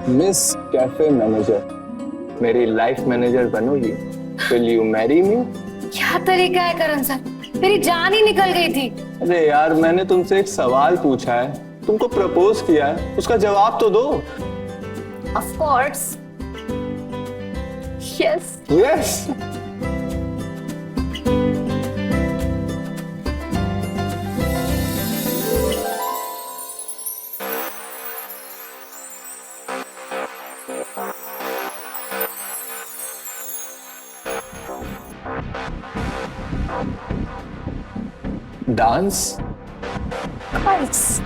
Miss cafe manager, मेरी life manager बनोगी? Will you marry me? क्या तरीका है करण सर, मेरी जान ही निकल गई थी। अरे यार, मैंने तुमसे एक सवाल पूछा है, तुमको प्रपोज किया है, उसका जवाब तो दो। Of course, yes. Yes. Dance? Course.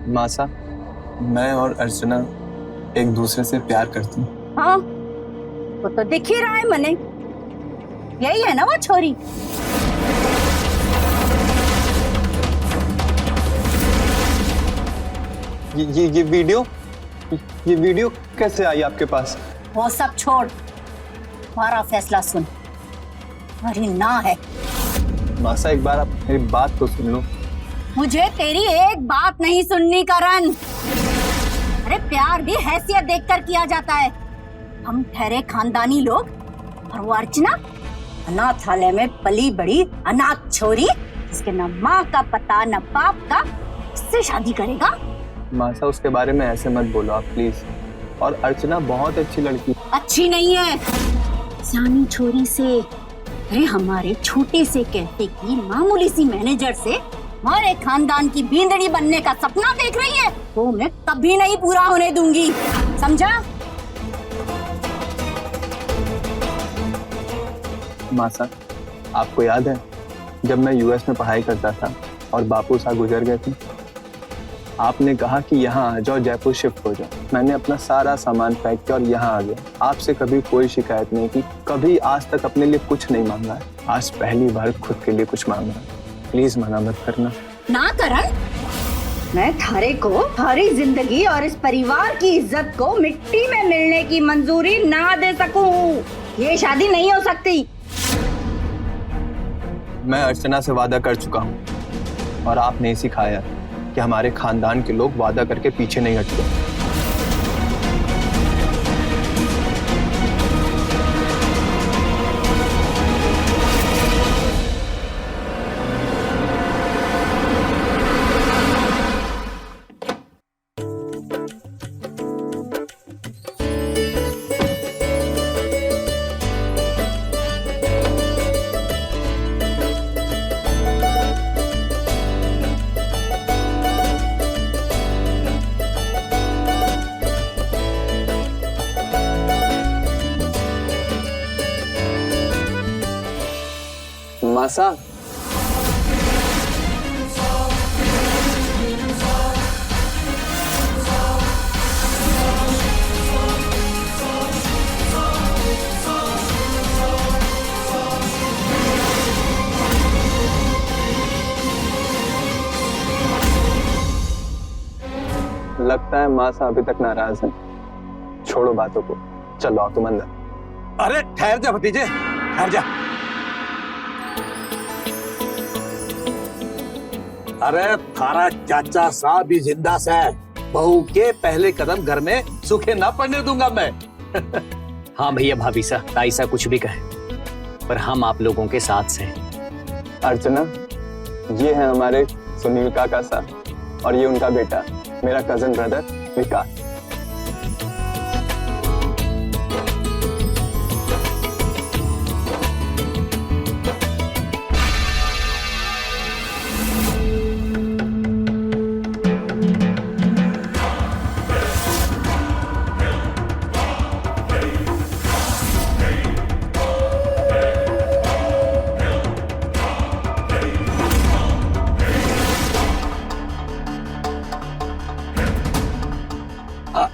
मासा, मैं और अर्चना एक दूसरे से प्यार करते हैं। हाँ, वो तो दिख ही रहा है मने। यही है ना वो छोरी? ये वीडियो कैसे आई आपके पास? वो सब छोड़, हमारा फैसला सुन। हमारी ना है। मासा, एक बार आप मेरी बात तो सुन लो। मुझे तेरी एक बात नहीं सुननी करण। अरे प्यार भी हैसियत देखकर किया जाता है। हम ठहरे खानदानी लोग, और वो अर्चना अनाथालय में पली बड़ी अनाथ छोरी, जिसके न माँ का पता न बाप का, उससे शादी करेगा? मासा, उसके बारे में ऐसे मत बोलो आप प्लीज। और अर्चना बहुत अच्छी लड़की। अच्छी नहीं है, जानी छोरी से। अरे हमारे छोटे से कहते की मामूली सी मैनेजर से हमारे खानदान की बींदड़ी बनने का सपना देख रही है, वो मैं कभी नहीं पूरा होने दूंगी, समझा? मासा, आपको याद है जब मैं यूएस में पढ़ाई करता था और बापू साहब गुजर गए थे, आपने कहा कि यहाँ आ जाओ, जयपुर शिफ्ट हो जाओ। मैंने अपना सारा सामान पैक किया और यहाँ आ गया। आपसे कभी कोई शिकायत नहीं की, कभी आज तक अपने लिए कुछ नहीं मांगा है। आज पहली बार खुद के लिए कुछ मांग रहा हूं। प्लीज मना मत करना। ना करण, मैं थारे को थारी जिंदगी और इस परिवार की इज्जत को मिट्टी में मिलने की मंजूरी ना दे सकूं। ये शादी नहीं हो सकती। मैं अर्चना से वादा कर चुका हूँ और आपने सिखाया कि हमारे खानदान के लोग वादा करके पीछे नहीं हटते। मासा, लगता है मासा अभी तक नाराज है। छोड़ो बातों को, चलो आओ तुम अंदर। अरे ठहर जा भतीजे, ठहर जा। अरे थारा चाचा साहब भी जिंदा से है। बहू के पहले कदम घर में सूखे ना पड़ने दूंगा मैं। हाँ भैया, भाभी सा ताई सा कुछ भी कहे, पर हम आप लोगों के साथ से हैं। अर्चना, ये है हमारे सुनील काका सा और ये उनका बेटा, मेरा कजन ब्रदर विकास।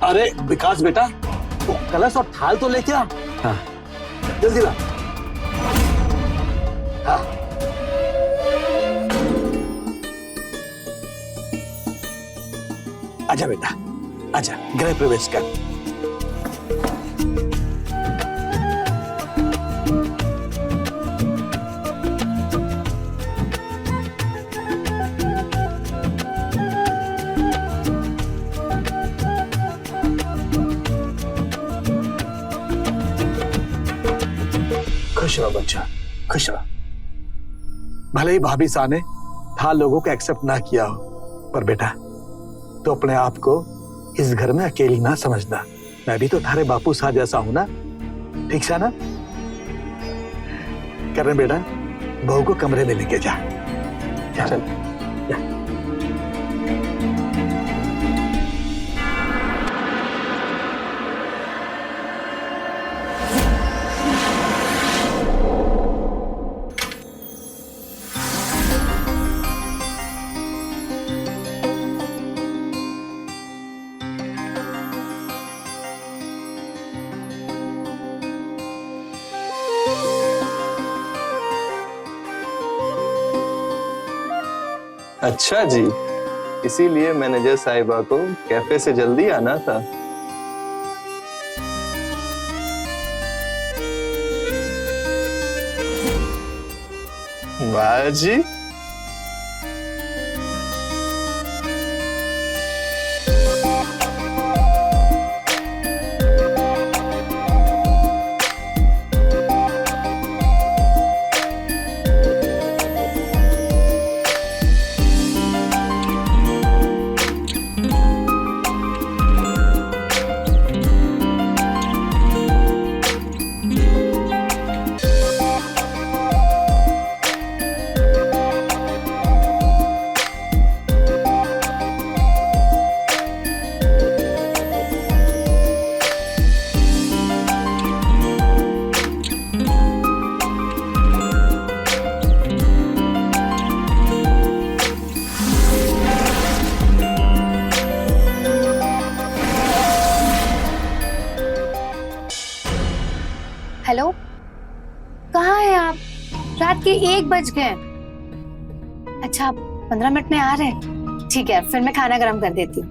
अरे विकास बेटा, वो कलश और थाल तो लेके आ। हाँ। जल्दी ला। हाँ। आजा बेटा, आजा गृह प्रवेश कर। खुश रहो बच्चा, खुश रहो। भले ही भाभी सा ने थाल लोगों को एक्सेप्ट ना किया हो, पर बेटा तो अपने आप को इस घर में अकेली ना समझना। मैं भी तो थारे बापू सा जैसा हूं ना, ठीक सा ना? करण बेटा, बहू को कमरे में लेके जा। चल। अच्छा जी, इसीलिए मैनेजर साहिबा को कैफे से जल्दी आना था। वाह जी, हेलो, कहाँ हैं आप? रात के 1 बज गए। अच्छा, 15 मिनट में आ रहे हैं? ठीक है, फिर मैं खाना गर्म कर देती हूँ।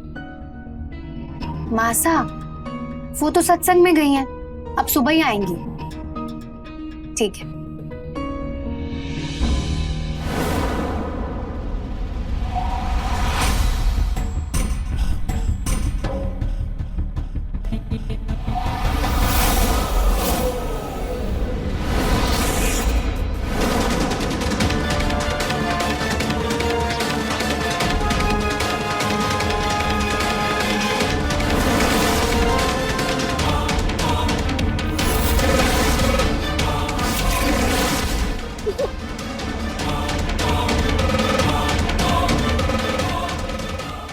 मासा, वो तो सत्संग में गई हैं, अब सुबह ही आएंगी। ठीक है।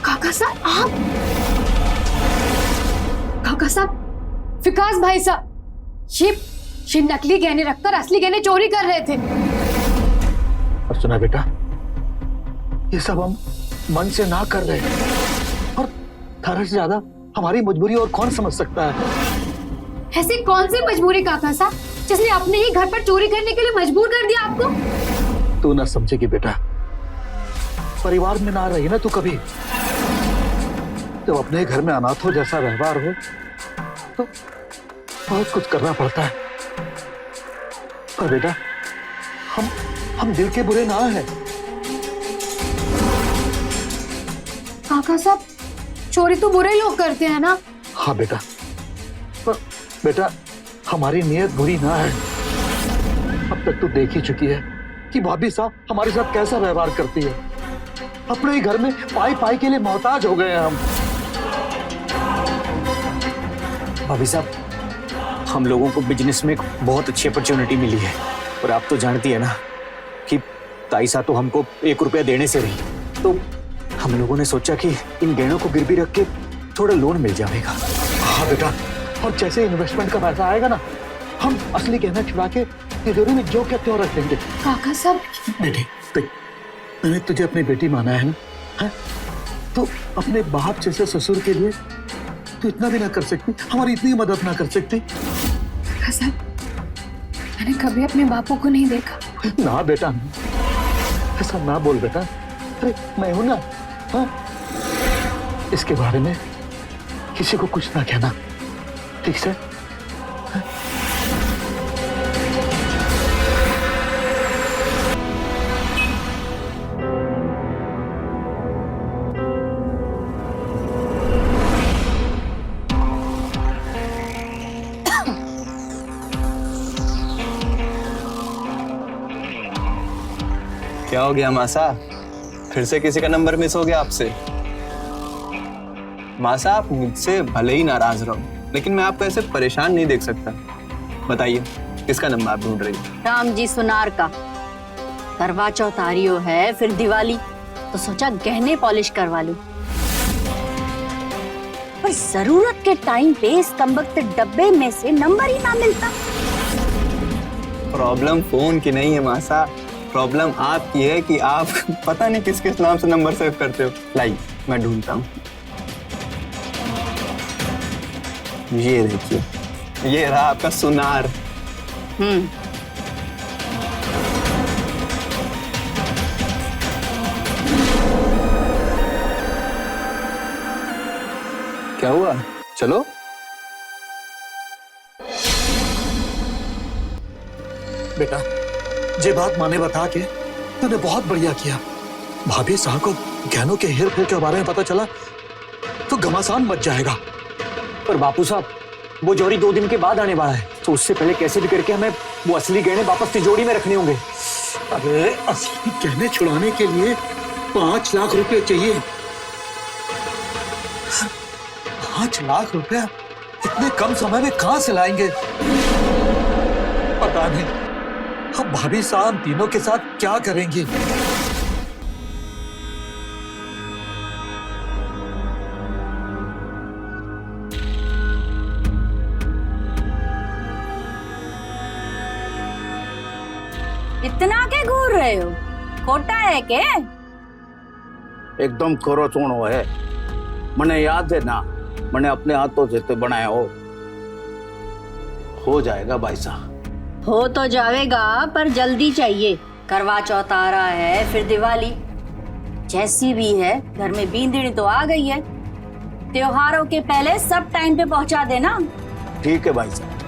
काका साहब, आप? काका साहब, विकास भाई साहब, ये नकली गहने रखकर असली गहने चोरी कर रहे थे। और सुना बेटा, ये सब हम मन से ना कर रहे हैं, और थारा से ज्यादा हमारी मजबूरी और कौन समझ सकता है? ऐसी कौन सी मजबूरी काका साहब, जिसने अपने ही घर पर चोरी करने के लिए मजबूर कर दिया आपको? तू ना समझेगी बेटा, परिवार में ना रही ना तू कभी, जब अपने घर में अनाथों जैसा व्यवहार हो तो बहुत कुछ करना पड़ता है। पर बेटा, हम दिल के बुरे ना हैं। काका साहब, चोरी तो बुरे लोग करते हैं ना। हाँ बेटा, पर बेटा हमारी नीयत बुरी ना है। अब तक तो देख ही चुकी है कि भाभी साहब हमारे साथ कैसा व्यवहार करती है। अपने ही घर में पाई पाई के लिए मोहताज हो गए हैं हम। भाभी साहब, हम लोगों को बिजनेस में एक बहुत अच्छी अपॉर्चुनिटी मिली है, और आप तो जानती है ना कि ताईसा तो हमको 1 रुपया देने से रही, तो हम लोगों ने सोचा कि इन गहनों को गिरवी रख के थोड़ा लोन मिल जाएगा। हाँ बेटा, और जैसे इन्वेस्टमेंट का पैसा आएगा ना, हम असली गहना छुड़ा के तिजोरी में जो क्या त्यों रख देंगे। काका साहब, बेटी देख, मैंने तुझे अपनी बेटी माना है ना, है? तो अपने बाप जैसे ससुर के लिए तू इतना भी ना कर सकती, हमारी इतनी मदद ना कर सकती? काका साहब, मैंने कभी अपने बापू को नहीं देखा। ना बेटा, ऐसा ना बोल बेटा। अरे मैं हूं ना, हाँ? इसके बारे में किसी को कुछ ना कहना, ठीक से? क्या हो गया मासा? फिर से किसी का नंबर मिस हो गया आपसे? मासा, आप मुझसे भले ही नाराज रहो, लेकिन मैं आपको ऐसे परेशान नहीं देख सकता। बताइए, किसका नंबर आप ढूंढ रही हो? राम जी सुनार का। करवा चौथ आ रही है, फिर दिवाली, तो सोचा गहने पॉलिश करवा लूं। पर जरूरत के टाइम पे इस कमबख्त डब्बे में से नंबर ही ना मिलता। प्रॉब्लम फोन की नहीं है मासा, प्रॉब्लम आपकी है कि आप पता नहीं किस किस नाम से नंबर सेव करते हो। लाइए, मैं ढूंढता हूँ। ये देखिए, ये रहा आपका सुनार। क्या हुआ? चलो। बेटा, ये बात माने बता के तूने बहुत बढ़िया किया। भाभी साहब को गहनों के हेर फेर के बारे में पता चला तो घमासान मच जाएगा। पर बापू साहब, वो जोड़ी 2 दिन के बाद आने वाला है, तो उससे पहले कैसे भी करके हमें वो असली गहने वापस तिजोरी में रखने होंगे। अरे असली गहने छुड़ाने के लिए 5 लाख रुपए चाहिए। 5 लाख रुपया इतने कम समय में कहां से लाएंगे? पता नहीं अब भाभी साहब तीनों के साथ क्या करेंगी। इतना क्या घूर रहे हो? खोटा है के? एकदम खरो सोनो है। मने याद है ना, मैंने अपने हाथों से तो बनाया हो जाएगा भाई साहब। हो तो जाएगा, पर जल्दी चाहिए। करवा चौथ आ रहा है, फिर दिवाली, जैसी भी है घर में बींदड़ी तो आ गई है। त्योहारों के पहले सब टाइम पे पहुंचा देना। ठीक है भाई साहब।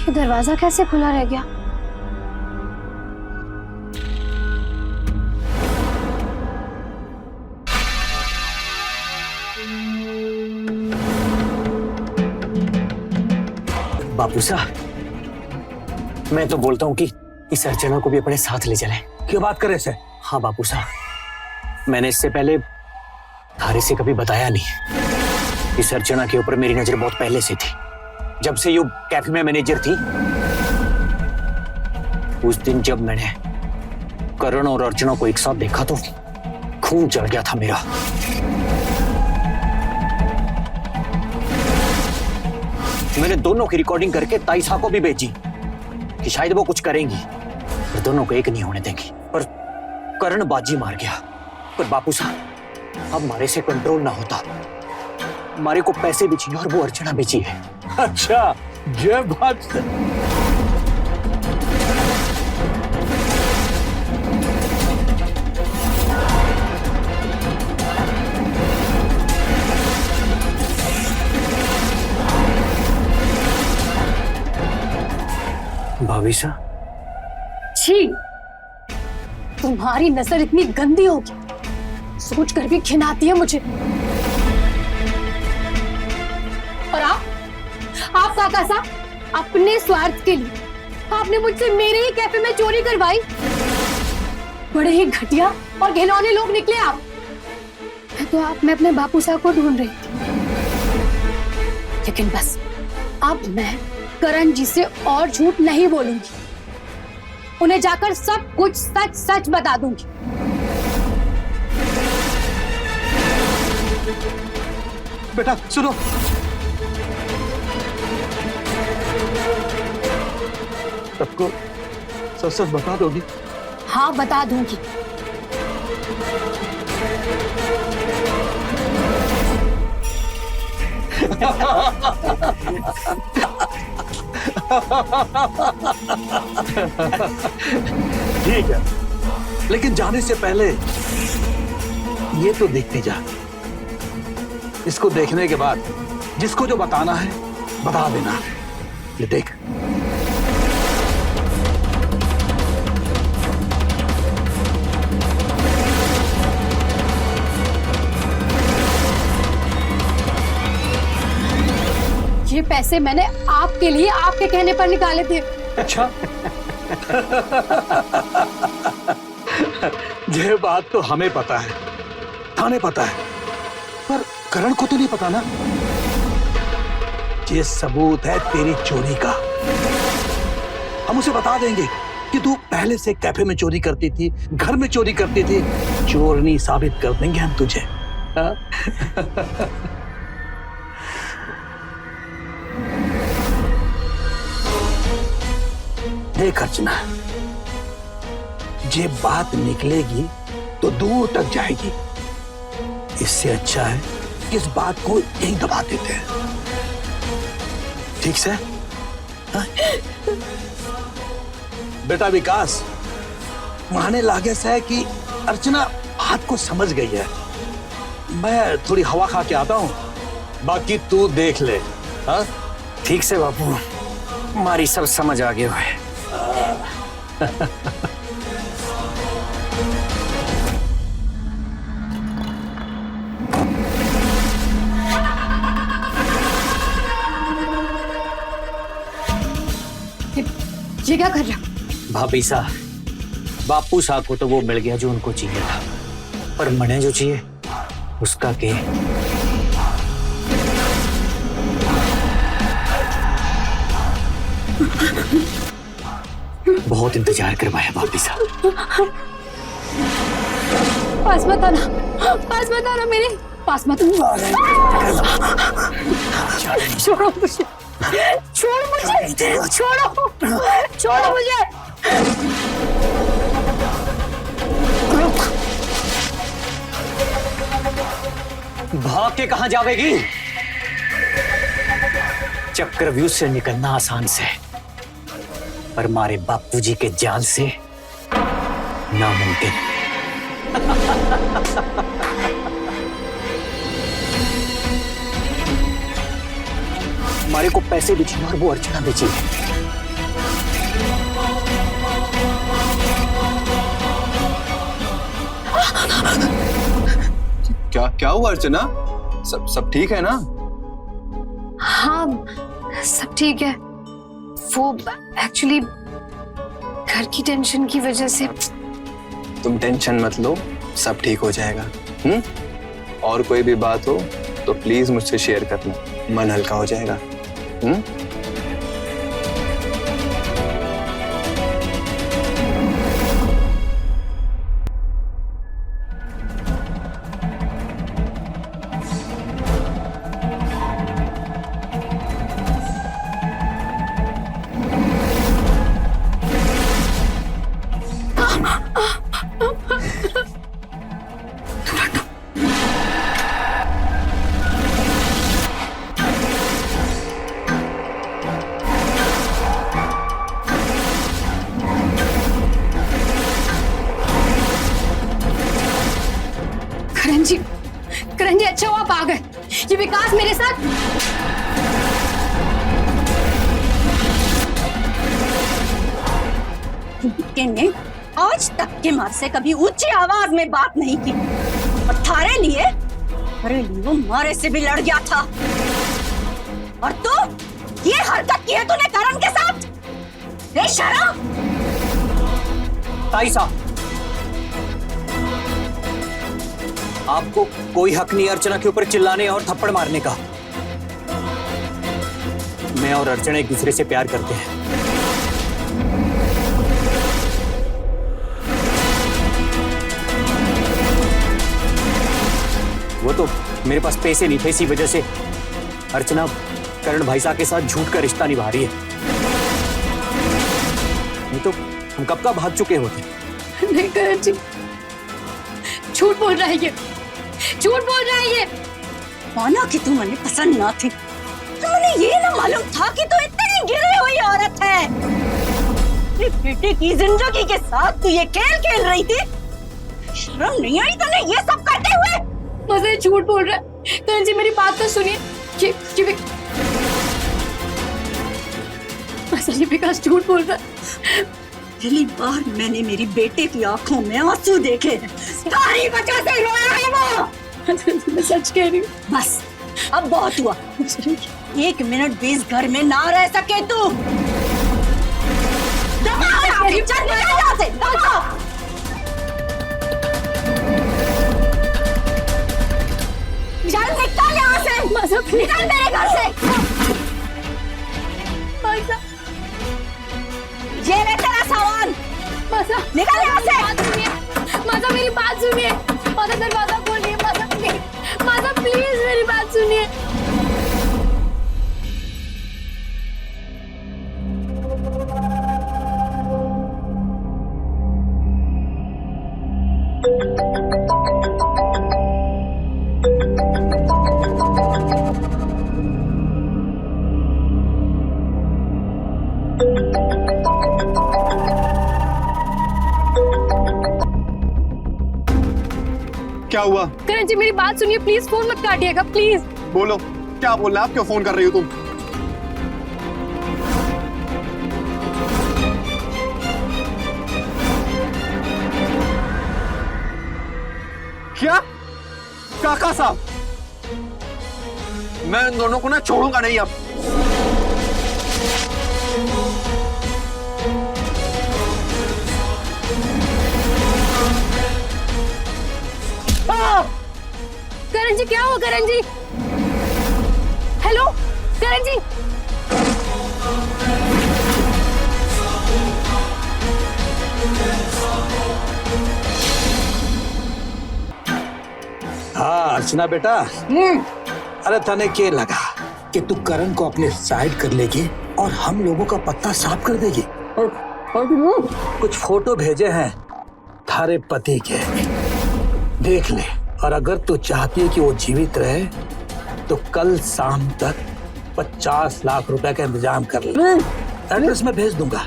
ये दरवाजा कैसे खुला रह गया? बापू साहब, मैं तो बोलता हूँ कि इस अर्चना को भी अपने साथ ले चलें। क्या बात करे से? हाँ बापू साहब, मैंने इससे पहले थारे से कभी बताया नहीं। इस अर्चना के ऊपर मेरी नजर बहुत पहले से थी, जब से यू कैफे में मैनेजर थी। उस दिन जब मैंने करण और अर्चना को एक साथ देखा तो खून चढ़ गया था मेरा। मैंने दोनों की रिकॉर्डिंग करके ताईसा को भी भेजी कि शायद वो कुछ करेंगी, पर दोनों को एक नहीं होने देंगी। पर करण बाजी मार गया। पर बापू साहब, अब हमारे से कंट्रोल ना होता। हमारे को पैसे भी चाहिए और वो अर्चना भी चाहिए। अच्छा, ये बात भाभी सा, छी, तुम्हारी नजर इतनी गंदी होगी सोच कर भी घिन आती है मुझे। और आप काका सा, अपने स्वार्थ के लिए आपने मुझसे मेरे ही कैफे में चोरी करवाई। बड़े ही घटिया और घिनौने लोग निकले आप। तो मैं अपने बापू साहब को ढूंढ रही थी, लेकिन बस अब मैं करण जी से और झूठ नहीं बोलूंगी। उन्हें जाकर सब कुछ सच सच बता दूंगी। बेटा सुनो, सबको सच सच बता दोगी? हाँ, बता दूंगी। ठीक है, लेकिन जाने से पहले ये तो देखती जा। इसको देखने के बाद जिसको जो बताना है बता देना। ये देख, ये पैसे मैंने आपके लिए आपके कहने पर निकाले थे। अच्छा। ये बात तो हमें पता है, थाने पता है, पर करण को तो नहीं पता ना। ये सबूत है तेरी चोरी का। हम उसे बता देंगे कि तू पहले से कैफे में चोरी करती थी, घर में चोरी करती थी। चोरनी साबित कर देंगे हम तुझे। हाँ? देख अर्चना, ये बात निकलेगी तो दूर तक जाएगी। इससे अच्छा है कि इस बात को यहीं दबा देते हैं। ठीक से? हाँ? बेटा विकास, माने लागे से है कि अर्चना बात को समझ गई है। मैं थोड़ी हवा खा के आता हूं, बाकी तू देख ले। हाँ? ठीक से बापू, हमारी सब समझ आ गया है। ये क्या कर रहा? भाभी साहब, बापू साहब को तो वो मिल गया जो उनको चाहिए था, पर मने जो चाहिए उसका के। बहुत इंतजार करवाया भाभी साहब। पास मत आना मेरे पास मत। छोड़ो मुझे, छोड़ो मुझे। भाग के कहां जावेगी? चक्रव्यूह से निकलना आसान से, पर मारे बापूजी के जाल से नामुमकिन। हमारे को पैसे भी चाहिए और वो अर्चना भी चाहिए। क्या हुआ अर्चना? सब ठीक है ना? हाँ, सब ठीक है। वो एक्चुअली घर की टेंशन की वजह से। तुम टेंशन मत लो, सब ठीक हो जाएगा। और कोई भी बात हो तो प्लीज मुझसे शेयर करना, मन हल्का हो जाएगा। करण जी, अच्छा हुआ आप आ गए। ये विकास मेरे साथ। लड़के ने आज तक के मार से कभी ऊंची आवाज में बात नहीं की और थारे लिए वो मारे से भी लड़ गया था। और तू ये हरकत की है तूने करण के साथ? बेशरम! ताई साहब, आपको कोई हक नहीं अर्चना के ऊपर चिल्लाने और थप्पड़ मारने का। मैं और अर्चना एक दूसरे से प्यार करते हैं। वो तो मेरे पास पैसे नहीं थे, इसी वजह से अर्चना करण भाई साहब के साथ झूठ का रिश्ता निभा रही है। नहीं तो हम कब का भाग चुके होते। नहीं करण जी, झूठ बोल रहा है ये, झूठ बोल रहा है ये। माना कि तू मुझे पसंद ना थी, तो मुझे ये ना मालूम था कि तू इतनी गिरी हुई औरत है। अपनी बेटे की जिंदगी के साथ तू ये खेल खेल रही थी। शर्म नहीं आई तूने ये सब करते हुए? मजे झूठ बोल रहा है। करण जी मेरी बात तो सुनिए। ये विकास झूठ बोल रहा है। पहली बार मैंने मेरी बेटे की आंखों में आंसू देखे हैं। तारी वजह से रोया है वो। मैं सच कह रही हूँ। बस अब बहुत हुआ। 1 मिनट भी इस घर में ना रह सके तू। दबाओ यहाँ से, चल निकल यहाँ से, दबाओ। चल निकल यहाँ से, निकल मेरे घर से। ये ले तेरा सामान। निकल यहाँ से। माता मेरी बात सुनिए। माता दरवाजा खोलिए। माता प्लीज मेरी बात सुनिए। क्या हुआ? करण जी मेरी बात सुनिए प्लीज, फोन मत काटिएगा प्लीज। बोलो, क्या बोलना है? आप क्यों फोन कर रही हो तुम? क्या? काका साहब, मैं इन दोनों को ना छोड़ूंगा नहीं अब। करण जी क्या हुआ? करण जी, हेलो करण जी। हाँ अर्चना बेटा, अरे तने क्या लगा कि तू करण को अपने साइड कर लेगी और हम लोगों का पत्ता साफ कर देगी? कुछ फोटो भेजे हैं थारे पति के, देख ले। और अगर तू चाहती है कि वो जीवित रहे तो कल शाम तक 50 लाख रुपए का इंतजाम कर ले। एड्रेस में भेज दूंगा।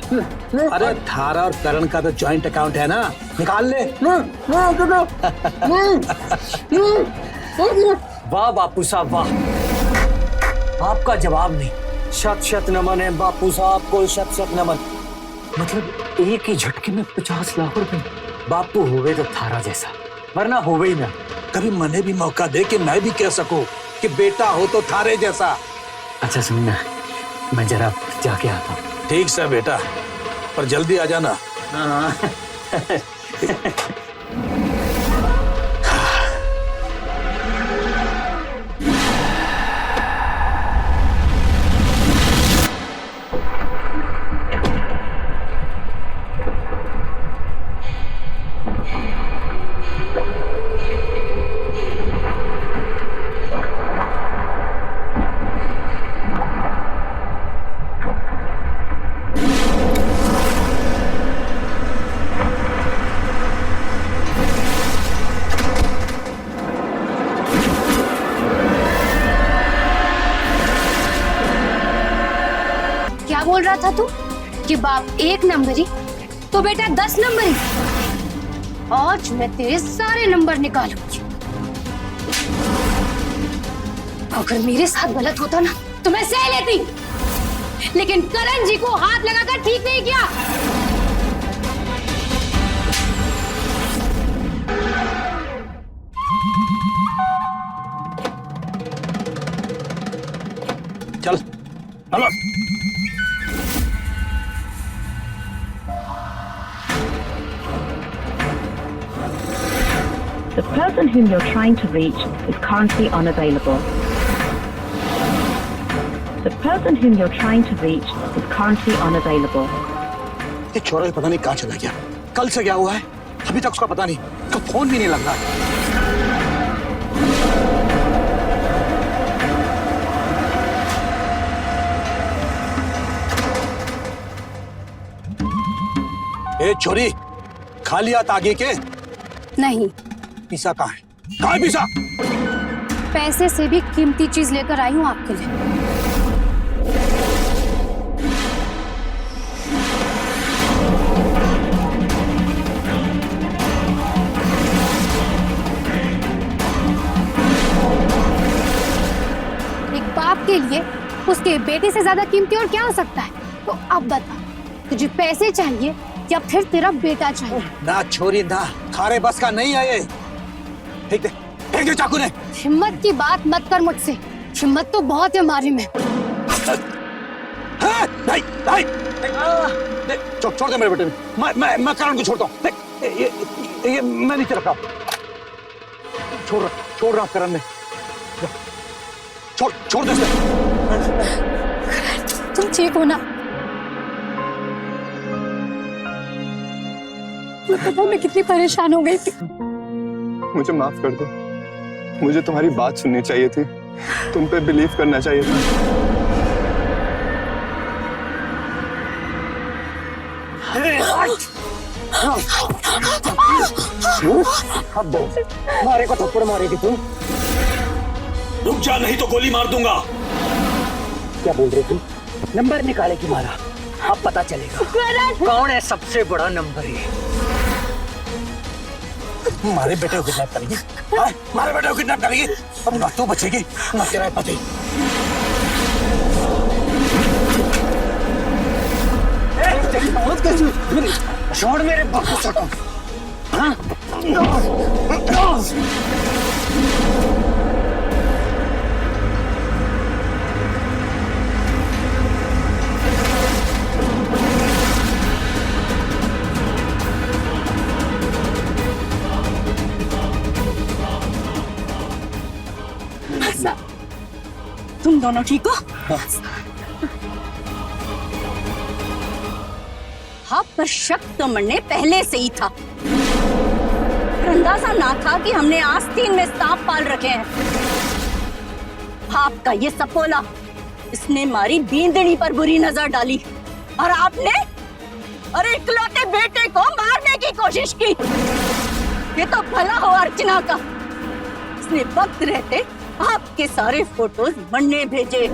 अरे थारा और करण का तो जॉइंट अकाउंट है ना, निकाल ले। वाह बापू साहब वाह, आपका जवाब नहीं। शत शत नमन है बापू साहब को, शत शत नमन। मतलब एक ही झटके में 50 लाख रुपए। बापू होवे तो थारा जैसा, वरना होवे ही ना। कभी मने भी मौका दे कि मैं भी कह सकूं कि बेटा हो तो थारे जैसा। अच्छा सुनना, मैं जरा जाके आता हूँ। ठीक से बेटा, पर जल्दी आ जाना। हाँ। क्या बोल रहा था तू कि बाप 1 नंबरी तो बेटा 10 नंबरी? आज मैं तेरे सारे नंबर निकालूंगी। अगर मेरे साथ गलत होता ना तो मैं सह लेती, लेकिन करण जी को हाथ लगाकर ठीक नहीं किया। The person whom you're trying to reach is currently unavailable. The person whom you're trying to reach is currently unavailable. ये छोरा ही पता नहीं कहाँ चला गया, कल से क्या हुआ है अभी तक उसका पता नहीं, उसका फोन भी नहीं लग रहा। ए छोरी, खाली हाथ आगे के? नहीं, पीसा कहाँ है? कहाँ है पीसा? पैसे से भी कीमती चीज लेकर आई हूँ आपके लिए। एक बाप के लिए उसके बेटे से ज्यादा कीमती और क्या हो सकता है? तो अब बता, तुझे पैसे चाहिए या फिर तेरा बेटा चाहिए? ना छोरी ना, खारे बस का नहीं है ये। फेंक दे, फेंक दे चाकू ने। हिम्मत की बात मत कर मुझसे, हिम्मत तो बहुत है हमारी में। नहीं, नहीं, छोड़ दे मेरे बेटे ने। मैं करण को छोड़ता हूँ। ये मैं नीचे रखा, छोड़ रहा करण ने। छोड़ दे। तुम ठीक हो ना? मैं कितनी परेशान हो गई थी। मुझे माफ कर दो, मुझे तुम्हारी बात सुननी चाहिए थी, तुम पे बिलीव करना चाहिए था। मारे को थप्पड़ मारेगी तुम? रुक जा, नहीं तो गोली मार दूंगा। क्या बोल रहे तुम? नंबर निकाले की मारा, अब पता चलेगा कौन है सबसे बड़ा नंबर ये। मारे बेटे को किडनैप करेगी, मारे बेटे को किडनैप करेगी। अब ना तू बचेगी ना तेरा पति। छोड़ मेरे बापू को। तुम दोनों ठीक हो? आप पर शक तो मैंने पहले से ही था, पर अंदाजा ना था कि हमने आस्तीन में सांप पाल रखे हैं। आपका ये सपोला, इसने हमारी बींदड़ी पर बुरी नजर डाली और आपने अरे इकलौते बेटे को मारने की कोशिश की। ये तो भला हो अर्चना का, इसने वक्त रहते आपके सारे फोटोज बनने भेजे।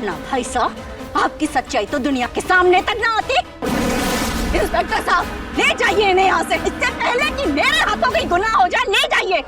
ना भाई साहब, आपकी सच्चाई तो दुनिया के सामने तक ना आती। इंस्पेक्टर साहब, ले जाइए इन्हें यहाँ से, इससे पहले कि मेरे हाथों कोई गुनाह हो जाए। ले जाइए।